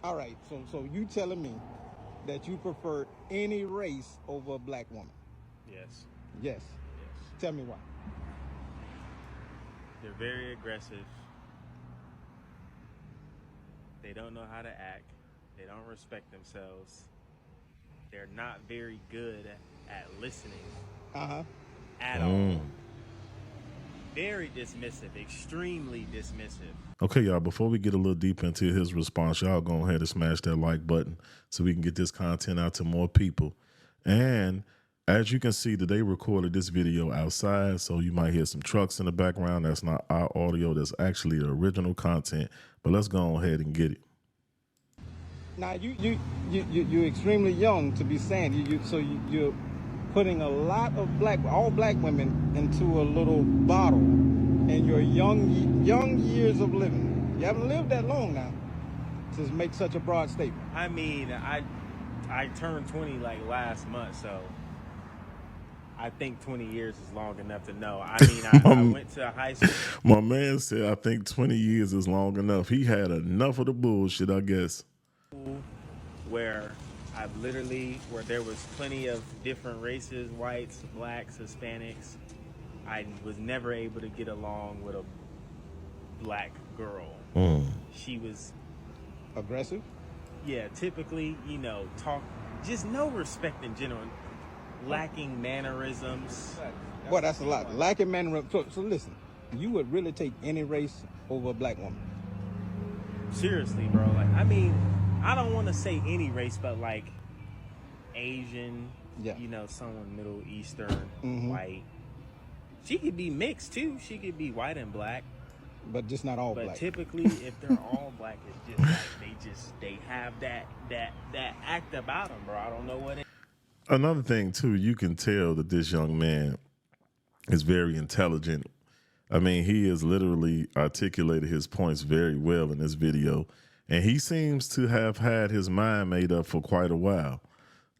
All right, so you telling me that you prefer any race over a black woman? Yes. Yes. Yes. Tell me why. They're very aggressive. They don't know how to act. They don't respect themselves. They're not very good at listening Uh-huh. at all. Very dismissive, extremely dismissive. Okay, y'all, before we get a little deep into his response, y'all go ahead and smash that like button so we can get this content out to more people. And as you can see, today recorded this video outside, so you might hear some trucks in the background. That's not our audio. That's actually the original content. But let's go ahead and get it. Now you're extremely young to be saying you're putting a lot of all black women into a little bottle in your young years of living. You haven't lived that long now to make such a broad statement. I mean, I turned 20 like last month, so I think 20 years is long enough to know. I mean, I went to high school. My man said, I think 20 years is long enough. He had enough of the bullshit, I guess. Where where there was plenty of different races, whites, blacks, Hispanics. I was never able to get along with a black girl. She was aggressive. Yeah, typically, talk, just no respect in general, lacking mannerisms. Boy, that's a lot. Lacking mannerisms. So listen, you would really take any race over a black woman? Seriously, bro. Like, I mean, I don't want to say any race, but like Asian, someone Middle Eastern, white. She could be mixed too. She could be white and black. But just not all black. But typically, if they're all black, it's just like they have that act about them, bro. I don't know what it is. Another thing too, you can tell that this young man is very intelligent. I mean, he has literally articulated his points very well in this video, and he seems to have had his mind made up for quite a while.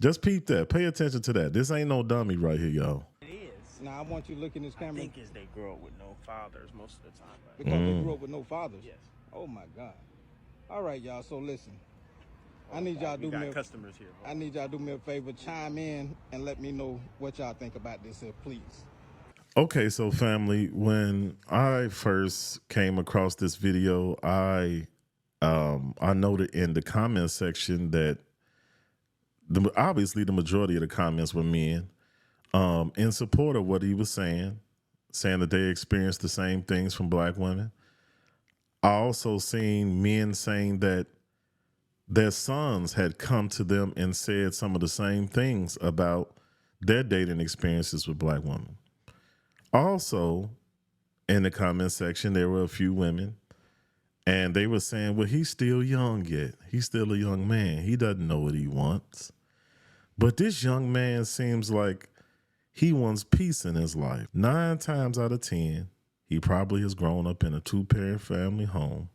Just peep that. Pay attention to that. This ain't no dummy right here, y'all. It is. Now, I want you to look in this camera. I think they grow up with no fathers most of the time. Right? Because they grew up with no fathers? Yes. Oh, my God. All right, y'all. So, listen. I need y'all to do me customers here. I need y'all to do me a favor. Chime in and let me know what y'all think about this here, please. Okay, so family, when I first came across this video, I noted in the comment section that obviously the majority of the comments were men in support of what he was saying that they experienced the same things from black women. I also seen men saying that their sons had come to them and said some of the same things about their dating experiences with black women. Also, in the comment section, there were a few women, and they were saying, well, he's still young yet. He's still a young man. He doesn't know what he wants. But this young man seems like he wants peace in his life. 9 times out of 10, he probably has grown up in a 2-parent family home,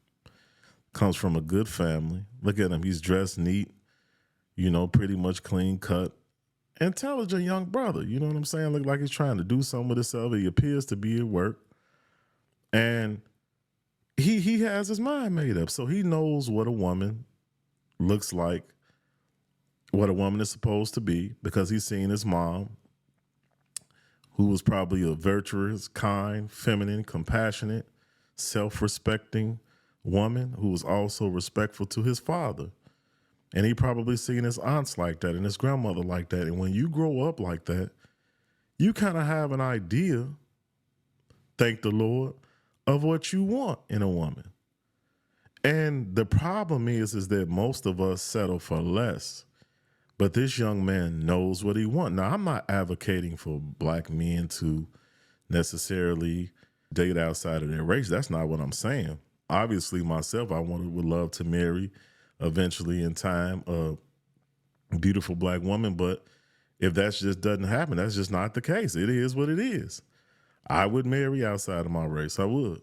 comes from a good family. Look at him. He's dressed neat, pretty much clean cut. Intelligent young brother, you know what I'm saying? Look like he's trying to do something with himself. He appears to be at work. And he has his mind made up. So he knows what a woman looks like, what a woman is supposed to be, because he's seen his mom, who was probably a virtuous, kind, feminine, compassionate, self-respecting woman who was also respectful to his father. And he probably seen his aunts like that and his grandmother like that. And when you grow up like that, you kind of have an idea, thank the Lord, of what you want in a woman. And the problem is that most of us settle for less. But this young man knows what he wants. Now, I'm not advocating for black men to necessarily date outside of their race. That's not what I'm saying. Obviously, myself, would love to marry eventually in time a beautiful black woman. But if that just doesn't happen, that's just not the case. It is what it is. I would marry outside of my race. I would.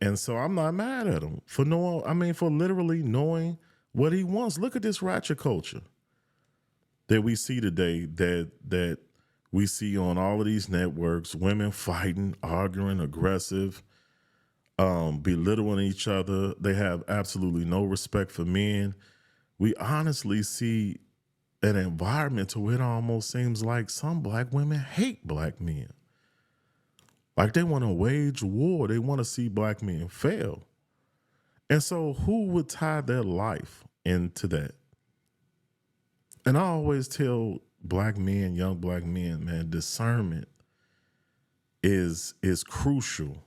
And so I'm not mad at him for literally knowing what he wants. Look at this ratchet culture that we see today, that we see on all of these networks, women fighting, arguing, aggressive, belittling each other. They have absolutely no respect for men. we honestly see an environment to where it almost seems like some black women hate black men. Like they want to wage war. They want to see black men fail. And so who would tie their life into that? And I always tell black men, young black men, man, discernment is crucial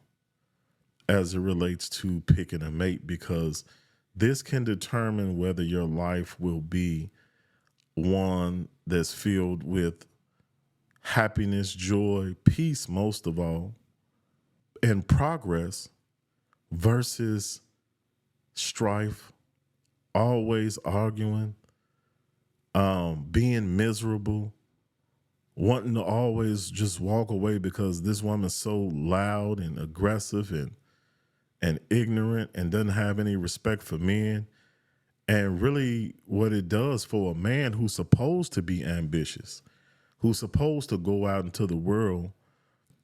as it relates to picking a mate, because this can determine whether your life will be one that's filled with happiness, joy, peace, most of all, and progress, versus strife, always arguing, being miserable, wanting to always just walk away because this woman's so loud and aggressive and ignorant and doesn't have any respect for men. And really what it does for a man who's supposed to be ambitious, who's supposed to go out into the world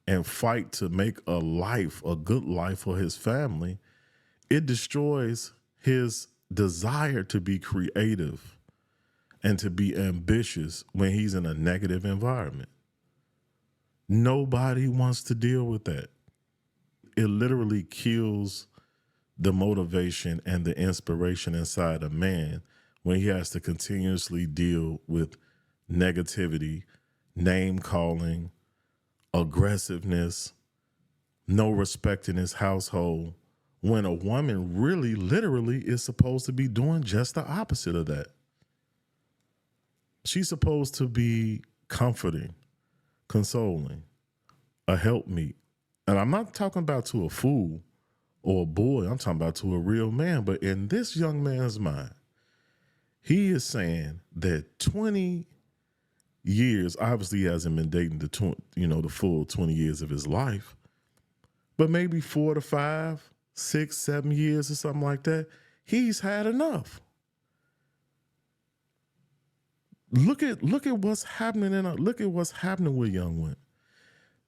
and fight to make a life, a good life for his family, it destroys his desire to be creative and to be ambitious when he's in a negative environment. Nobody wants to deal with that. It literally kills the motivation and the inspiration inside a man when he has to continuously deal with negativity, name calling, aggressiveness, no respect in his household, when a woman really literally is supposed to be doing just the opposite of that. She's supposed to be comforting, consoling, a helpmeet. And I'm not talking about to a fool or a boy, I'm talking about to a real man. But in this young man's mind, he is saying that 20 years, obviously he hasn't been dating the full 20 years of his life, but maybe 4 to 5, 6, 7 years or something like that, he's had enough. Look at what's happening look at what's happening with young women.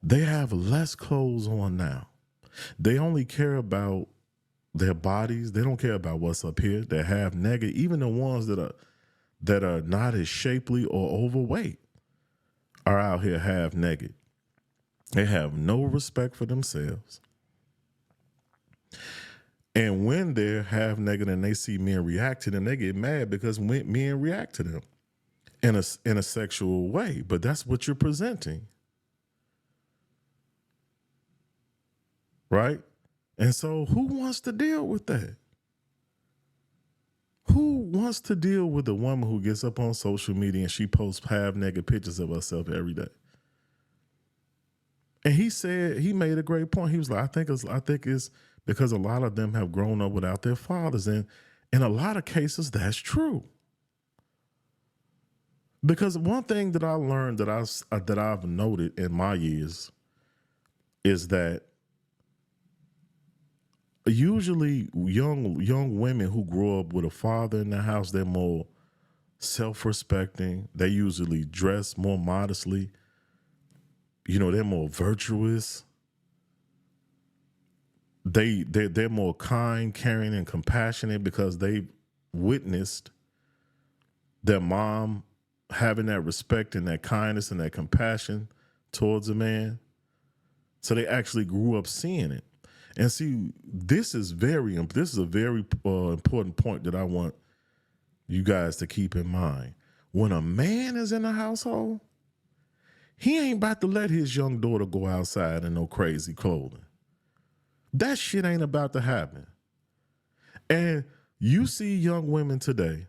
They have less clothes on now. They only care about their bodies. They don't care about what's up here. They have naked. Even the ones that are not as shapely or overweight are out here half naked. They have no respect for themselves. And when they're half naked and they see men react to them, they get mad because men react to them in a sexual way. But that's what you're presenting. Right? And so who wants to deal with that? Who wants to deal with a woman who gets up on social media and she posts half-naked pictures of herself every day? And he made a great point. He was like, I think it's because a lot of them have grown up without their fathers. And in a lot of cases, that's true. Because one thing that I learned that I've noted in my years is that usually young women who grow up with a father in the house, they're more self-respecting. They usually dress more modestly. They're more virtuous. They're more kind, caring, and compassionate because they've witnessed their mom having that respect and that kindness and that compassion towards a man. So they actually grew up seeing it. And see, this is a very important point that I want you guys to keep in mind. When a man is in a household, he ain't about to let his young daughter go outside in no crazy clothing. That shit ain't about to happen. And you see young women today,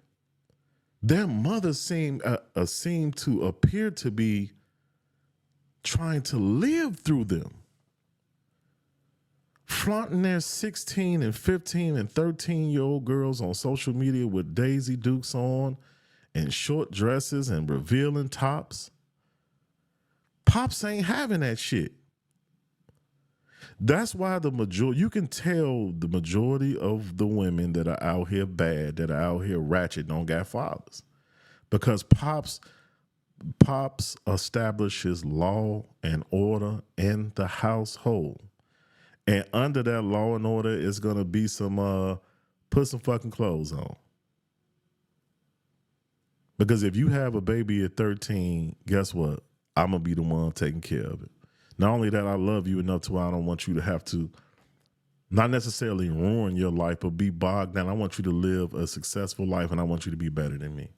their mothers seem to appear to be trying to live through them, flaunting their 16 and 15 and 13-year-old girls on social media with Daisy Dukes on and short dresses and revealing tops. Pops ain't having that shit. That's why you can tell the majority of the women that are out here bad, that are out here ratchet, don't got fathers. Because Pops establishes law and order in the household. And under that law and order is going to be put some fucking clothes on. Because if you have a baby at 13, guess what? I'm going to be the one taking care of it. Not only that, I love you enough to where I don't want you to have to not necessarily ruin your life, but be bogged down. I want you to live a successful life, and I want you to be better than me.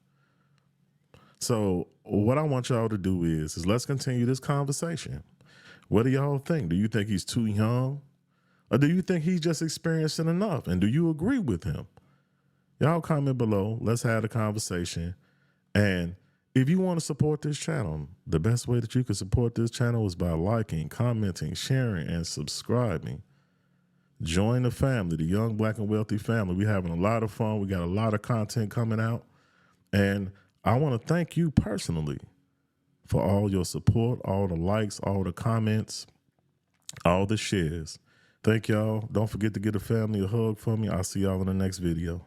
So what I want y'all to do is let's continue this conversation. What do y'all think? Do you think he's too young? Or do you think he's just experiencing enough? And do you agree with him? Y'all comment below. Let's have a conversation. And if you want to support this channel, the best way that you can support this channel is by liking, commenting, sharing, and subscribing. Join the family, the Young Black and Wealthy family. We're having a lot of fun. We got a lot of content coming out. And I want to thank you personally for all your support, all the likes, all the comments, all the shares. Thank y'all. Don't forget to give the family a hug for me. I'll see y'all in the next video.